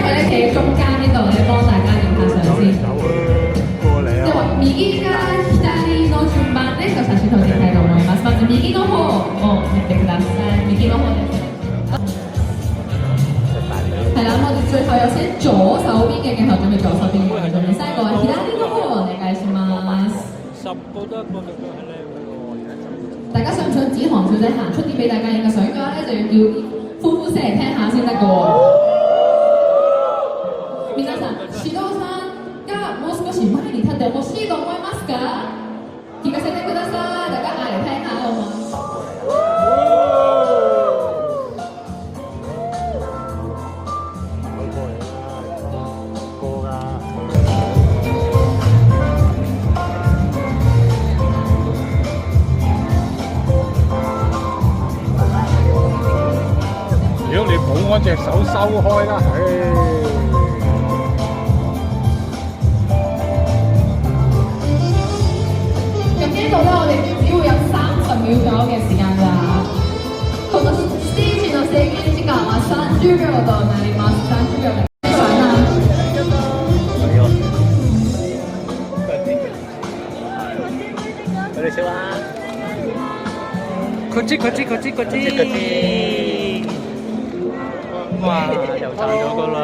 佢咧企喺中間呢度咧，幫大家影下相先。では右から左の順番で写真撮っていきたいと思います。まず右の方を見てください。右の方です。係啦，我哋最後有先左手邊嘅鏡頭準備左手邊嘅鏡頭，第三個係左の方お願いします。大家想唔想子航小姐行出啲俾大家影嘅相嘅話咧，就要叫呼呼聲嚟聽下先得嘅喎。皆さん、指導さんがもう少し前に立ってほしいと思いますか？聞かせてください。大家嗌嚟聽下好嗎？如果你冇嗰隻手收開啦，咁呢度咧，我哋只會有30秒左右嘅時間㗎。このステージの制限時間は30秒となります。30秒で。我哋笑下。こっち。哇，又賺咗個啦！